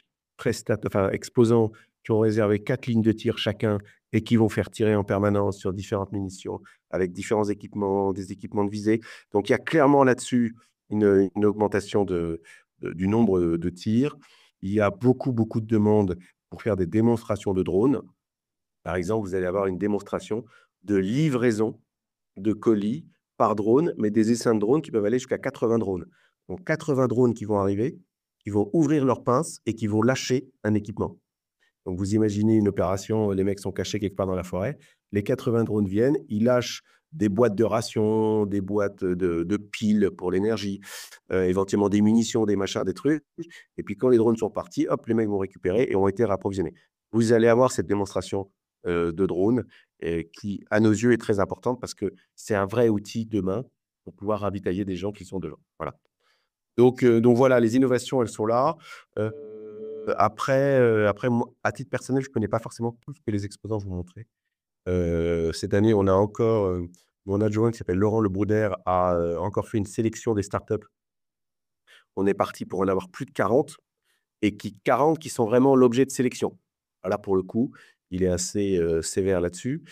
enfin exposants qui ont réservé 4 lignes de tir chacun et qui vont faire tirer en permanence sur différentes munitions, avec différents équipements, des équipements de visée. Donc il y a clairement là-dessus une augmentation du nombre de tirs. Il y a beaucoup, beaucoup de demandes pour faire des démonstrations de drones. Par exemple, vous allez avoir une démonstration de livraison de colis par drone, mais des essaims de drones qui peuvent aller jusqu'à 80 drones. Donc 80 drones qui vont arriver, qui vont ouvrir leurs pinces et qui vont lâcher un équipement. Donc vous imaginez une opération, les mecs sont cachés quelque part dans la forêt, les 80 drones viennent, ils lâchent des boîtes de rations, des boîtes de piles pour l'énergie, éventuellement des munitions, des machins, des trucs. Et puis quand les drones sont partis, hop, les mecs vont récupérer et ont été réapprovisionnés. Vous allez avoir cette démonstration de drones qui, à nos yeux, est très importante parce que c'est un vrai outil demain pour pouvoir ravitailler des gens qui sont devant. Voilà. Donc voilà, les innovations, elles sont là. Après moi, à titre personnel, je ne connais pas forcément tout ce que les exposants vont montrer. Cette année, on a encore, mon adjoint qui s'appelle Laurent Le Brouder a, encore fait une sélection des startups. On est parti pour en avoir plus de 40 et 40 qui sont vraiment l'objet de sélection. Là, pour le coup, il est assez sévère là-dessus.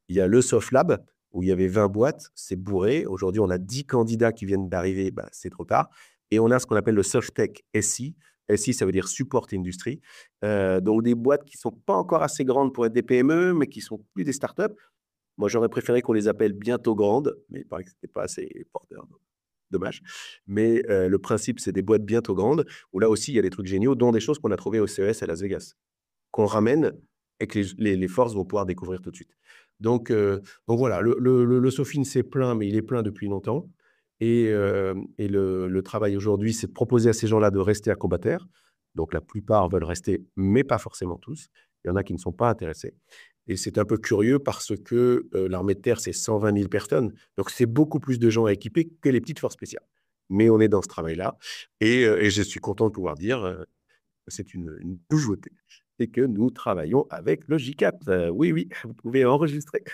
Il y a le Soft Lab, où il y avait 20 boîtes, c'est bourré. Aujourd'hui, on a 10 candidats qui viennent d'arriver, c'est trop tard. Et on a ce qu'on appelle le Soft Tech SI. SI, ça veut dire Support Industry. Donc, des boîtes qui ne sont pas encore assez grandes pour être des PME, mais qui sont plus des startups. Moi, j'aurais préféré qu'on les appelle bientôt grandes, mais il paraît que ce n'était pas assez porteur. Dommage. Mais le principe, c'est des boîtes bientôt grandes, où là aussi, il y a des trucs géniaux, dont des choses qu'on a trouvées au CES à Las Vegas, qu'on ramène et que les forces vont pouvoir découvrir tout de suite. Donc voilà, le Sofin, c'est plein, mais il est plein depuis longtemps. Et le travail aujourd'hui, c'est de proposer à ces gens-là de rester à Combaterre. Donc la plupart veulent rester, mais pas forcément tous. Il y en a qui ne sont pas intéressés. Et c'est un peu curieux parce que l'armée de terre, c'est 120 000 personnes. Donc c'est beaucoup plus de gens à équiper que les petites forces spéciales. Mais on est dans ce travail-là. Et je suis content de pouvoir dire que c'est une nouveauté. C'est que nous travaillons avec le J4. Oui, oui, vous pouvez enregistrer.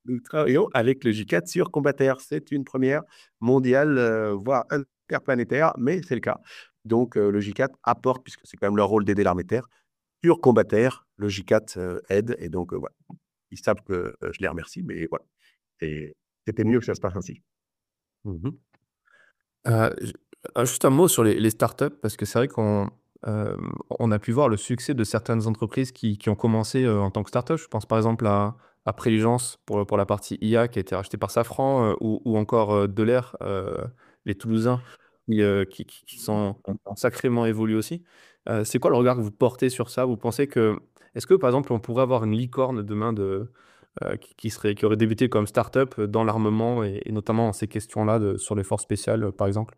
Nous travaillons avec le J4 sur Combaterre. C'est une première mondiale, voire interplanétaire, mais c'est le cas. Donc, le J4 apporte, puisque c'est quand même leur rôle d'aider l'armée de terre, sur Combaterre, le J4 aide. Et donc, voilà. Ils savent que je les remercie, mais voilà. Et c'était mieux que ça se passe ainsi. Mhm. J Juste un mot sur les startups parce que c'est vrai on a pu voir le succès de certaines entreprises qui ont commencé, en tant que startup. Je pense par exemple à Préligence pour la partie IA qui a été rachetée par Safran, ou encore, Delair, les Toulousains qui ont sacrément évolué aussi. C'est quoi le regard que vous portez sur ça? Vous pensez que est-ce que par exemple on pourrait avoir une licorne demain qui aurait débuté comme startup dans l'armement et notamment dans ces questions-là sur les forces spéciales, par exemple?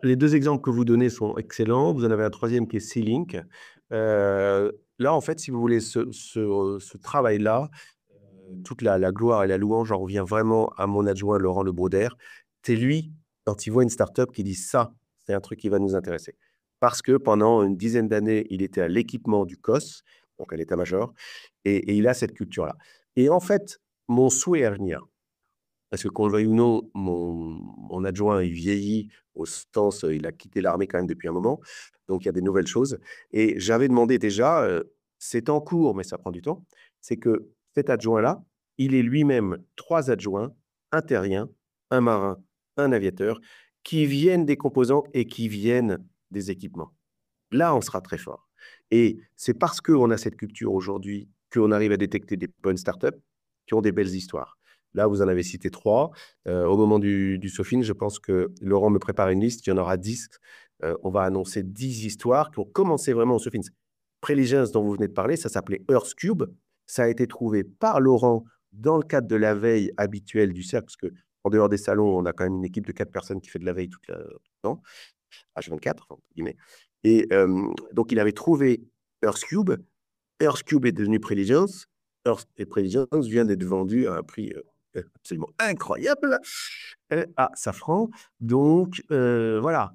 Les deux exemples que vous donnez sont excellents. Vous en avez un troisième qui est C-Link. Là, en fait, si vous voulez, ce travail-là, toute la gloire et la louange, j'en reviens vraiment à mon adjoint Laurent Lebroder. C'est lui, quand il voit une startup, qui dit ça, c'est un truc qui va nous intéresser. Parce que pendant une dizaine d'années, il était à l'équipement du COS, donc à l'état-major, et il a cette culture-là. Et en fait, mon souhait à venir, parce que qu'on le veuille ou non, mon adjoint, il vieillit au sens, il a quitté l'armée quand même depuis un moment, donc il y a des nouvelles choses. Et j'avais demandé déjà, c'est en cours, mais ça prend du temps, c'est que cet adjoint-là, il est lui-même 3 adjoints, un terrien, un marin, un aviateur, qui viennent des composantes et qui viennent des équipements. Là, on sera très fort. Et c'est parce qu'on a cette culture aujourd'hui qu'on arrive à détecter des bonnes startups qui ont des belles histoires. Là, vous en avez cité 3. Au moment du Sofin, je pense que Laurent me prépare une liste, il y en aura 10. On va annoncer 10 histoires qui ont commencé vraiment au Sofin. Preligence, dont vous venez de parler, ça s'appelait Earth Cube. Ça a été trouvé par Laurent dans le cadre de la veille habituelle du cercle, parce que en dehors des salons, on a quand même une équipe de 4 personnes qui fait de la veille tout le temps, H24, entre guillemets. Et donc, il avait trouvé Earth Cube. Earth Cube est devenu Preligence. Et Preligence vient d'être vendu à un prix absolument incroyable à Safran. Donc, voilà.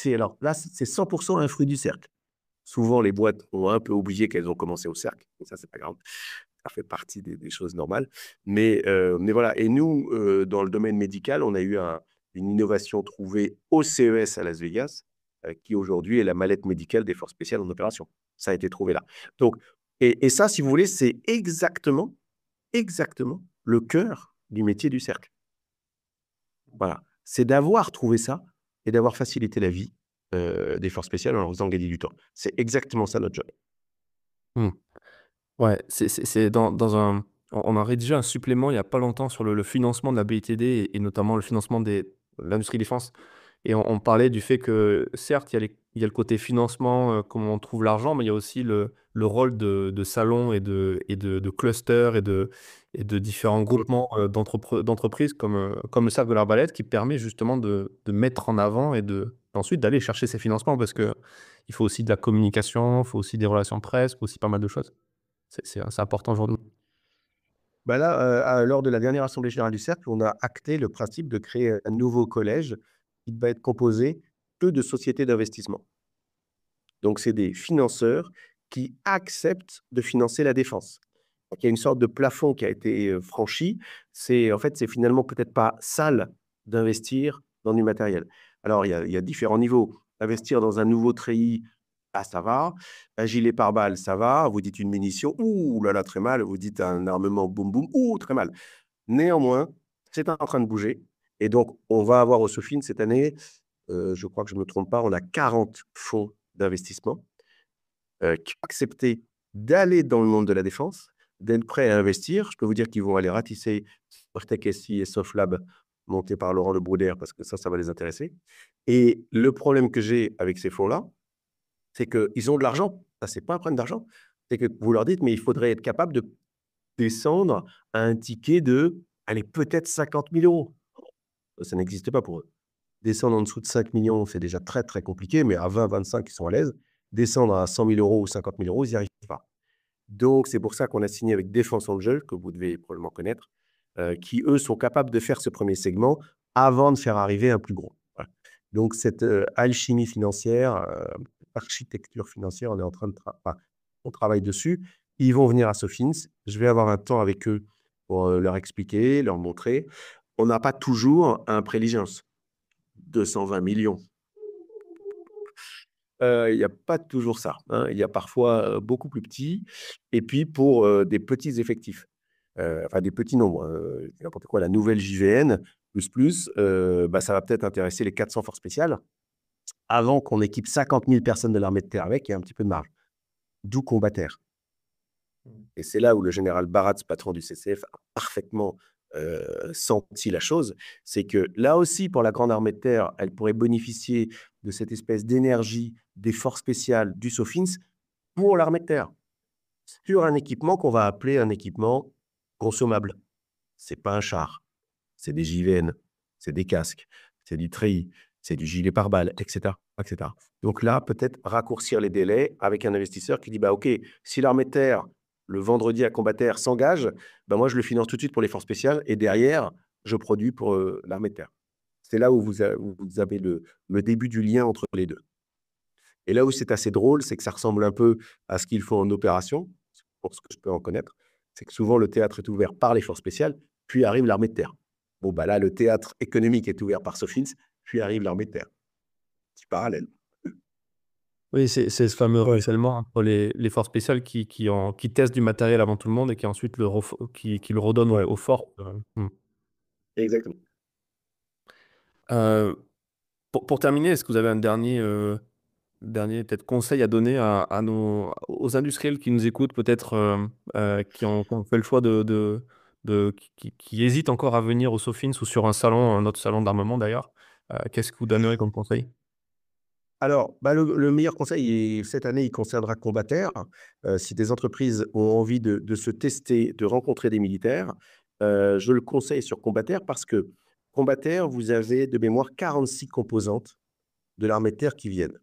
Alors là, c'est 100% un fruit du cercle. Souvent, les boîtes ont un peu oublié qu'elles ont commencé au cercle. Et ça, c'est pas grave. Ça fait partie des choses normales. Mais voilà. Et nous, dans le domaine médical, on a eu une innovation trouvée au CES à Las Vegas, qui aujourd'hui est la mallette médicale des forces spéciales en opération. Ça a été trouvé là. Donc, et ça, si vous voulez, c'est exactement le cœur du métier du cercle. Voilà. C'est d'avoir trouvé ça et d'avoir facilité la vie des forces spéciales en leur faisant gagner du temps. C'est exactement ça notre job. Mmh. Ouais, c'est dans un on a rédigé un supplément il y a pas longtemps sur le financement de la BITD et notamment le financement de l'industrie défense et on parlait du fait que certes, il y a le côté financement, comment on trouve l'argent, mais il y a aussi le rôle de salons et de clusters et de différents groupements, d'entreprises comme le Cercle de l'Arbalète qui permet justement de mettre en avant et ensuite d'aller chercher ces financements parce que il faut aussi de la communication, il faut aussi des relations presse, il faut aussi pas mal de choses. C'est important aujourd'hui. Là, lors de la dernière assemblée générale du Cercle, on a acté le principe de créer un nouveau collège qui va être composé que de sociétés d'investissement. Donc, c'est des financeurs qui acceptent de financer la défense. Donc, il y a une sorte de plafond qui a été franchi. En fait, c'est finalement peut-être pas sale d'investir dans du matériel. Alors, il y a différents niveaux. Investir dans un nouveau treillis, ah, ça va. Un gilet pare-balles, ça va. Vous dites une munition, ouh là là, très mal. Vous dites un armement, boum boum, ouh, très mal. Néanmoins, c'est en train de bouger. Et donc, on va avoir au SOFIN cette année, je crois que je ne me trompe pas, on a 40 fonds d'investissement qui ont accepté d'aller dans le monde de la défense, d'être prêts à investir. Je peux vous dire qu'ils vont aller ratisser Tech SI et Softlab montés par Laurent Le Brouder parce que ça va les intéresser. Et le problème que j'ai avec ces fonds-là, c'est qu'ils ont de l'argent. Ça, c'est pas un problème d'argent. C'est que vous leur dites, mais il faudrait être capable de descendre à un ticket de, allez, peut-être 50 000 euros. Ça n'existe pas pour eux. Descendre en dessous de 5 millions, c'est déjà très, très compliqué, mais à 20, 25, ils sont à l'aise. Descendre à 100 000 euros ou 50 000 euros, ils n'y arrivent pas. Donc, c'est pour ça qu'on a signé avec Défense Angel, que vous devez probablement connaître, qui, eux, sont capables de faire ce premier segment avant de faire arriver un plus gros. Voilà. Donc, cette alchimie financière, architecture financière, on est en train de on travaille dessus. Ils vont venir à Sofins. Je vais avoir un temps avec eux pour leur expliquer, leur montrer. On n'a pas toujours un préligence. 220 millions. Il n'y a pas toujours ça. Hein. Il y a parfois beaucoup plus petit. Et puis, pour des petits effectifs, enfin des petits nombres, n'importe quoi, la nouvelle JVN, ça va peut-être intéresser les 400 forces spéciales avant qu'on équipe 50 000 personnes de l'armée de terre avec, il y a un petit peu de marge. D'où Combattaire. Et c'est là où le général Baratz, patron du CCF, a parfaitement senti la chose. C'est que là aussi, pour la grande armée de terre, elle pourrait bénéficier de cette espèce d'énergie des forces spéciales du SOFINS pour l'armée de terre, sur un équipement qu'on va appeler un équipement consommable. C'est pas un char, c'est des JVN, c'est des casques, c'est du treillis, c'est du gilet pare-balles, etc., etc. Donc là, peut-être raccourcir les délais avec un investisseur qui dit, bah ok, si l'armée de terre, le vendredi à Combattaire, s'engage, bah moi, je le finance tout de suite pour les forces spéciales et derrière, je produis pour l'armée de terre. C'est là où vous avez le début du lien entre les deux. Et là où c'est assez drôle, c'est que ça ressemble un peu à ce qu'ils font en opération, pour ce que je peux en connaître, c'est que souvent le théâtre est ouvert par les forces spéciales, puis arrive l'armée de terre. Bon, bah là, le théâtre économique est ouvert par Sofins, puis arrive l'armée de terre. Petit parallèle. Oui, c'est ce fameux ruissellement entre les forces spéciales qui testent du matériel avant tout le monde et qui ensuite le redonnent aux forces. Exactement. Pour terminer, est-ce que vous avez un dernier peut-être conseil à donner aux industriels qui nous écoutent, peut-être qui ont fait le choix qui hésitent encore à venir au Sofins ou sur un autre salon d'armement d'ailleurs. Qu'est-ce que vous donneriez comme conseil? Alors, le meilleur conseil, et cette année, il concernera Combattaire. Si des entreprises ont envie de se tester, de rencontrer des militaires, je le conseille sur Combattaire parce que Combattaire, vous avez de mémoire 46 composantes de l'armée de terre qui viennent.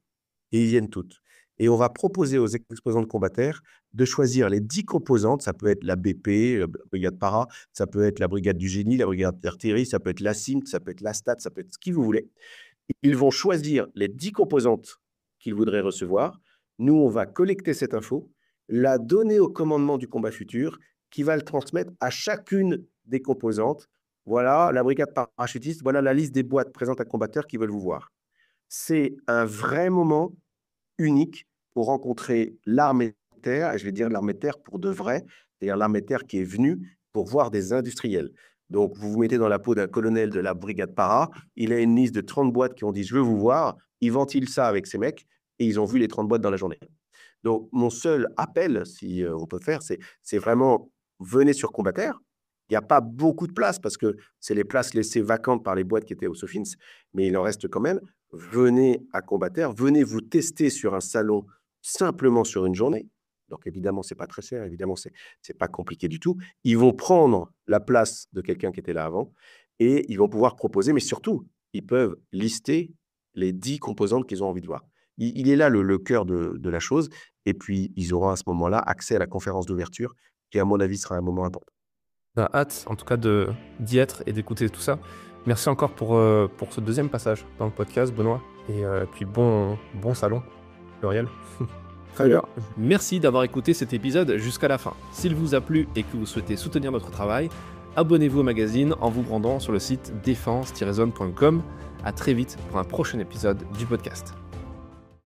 Et ils viennent toutes. Et on va proposer aux exposants de Combattaire de choisir les 10 composantes. Ça peut être la BP, la brigade para, ça peut être la brigade du génie, la brigade d'artillerie, ça peut être la CIMT, ça peut être la STAT, ça peut être ce qui vous voulez. Ils vont choisir les 10 composantes qu'ils voudraient recevoir. Nous, on va collecter cette info, la donner au commandement du combat futur, qui va le transmettre à chacune des composantes. Voilà la brigade parachutiste, voilà la liste des boîtes présentes à Combattaire qui veulent vous voir. C'est un vrai moment unique pour rencontrer l'armée de terre, et je vais dire l'armée de terre pour de vrai, c'est-à-dire l'armée de terre qui est venue pour voir des industriels. Donc, vous vous mettez dans la peau d'un colonel de la brigade para, il a une liste de 30 boîtes qui ont dit « je veux vous voir », il ventile ça avec ses mecs, et ils ont vu les 30 boîtes dans la journée. Donc, mon seul appel, si on peut faire, c'est vraiment venez sur Combattaire. Il n'y a pas beaucoup de places parce que c'est les places laissées vacantes par les boîtes qui étaient au Sofins, mais il en reste quand même. Venez à Combattaire, venez vous tester sur un salon simplement sur une journée. Donc, évidemment, ce n'est pas très cher, évidemment, ce n'est pas compliqué du tout. Ils vont prendre la place de quelqu'un qui était là avant et ils vont pouvoir proposer, mais surtout, ils peuvent lister les 10 composantes qu'ils ont envie de voir. Il est là le cœur de la chose. Et puis, ils auront à ce moment-là accès à la conférence d'ouverture qui, à mon avis, sera un moment important. On a hâte, en tout cas, d'y être et d'écouter tout ça. Merci encore pour ce deuxième passage dans le podcast, Benoît. Et puis, bon salon, pluriel. Très bien. Merci d'avoir écouté cet épisode jusqu'à la fin. S'il vous a plu et que vous souhaitez soutenir notre travail, abonnez-vous au magazine en vous rendant sur le site défense-zone.com. À très vite pour un prochain épisode du podcast.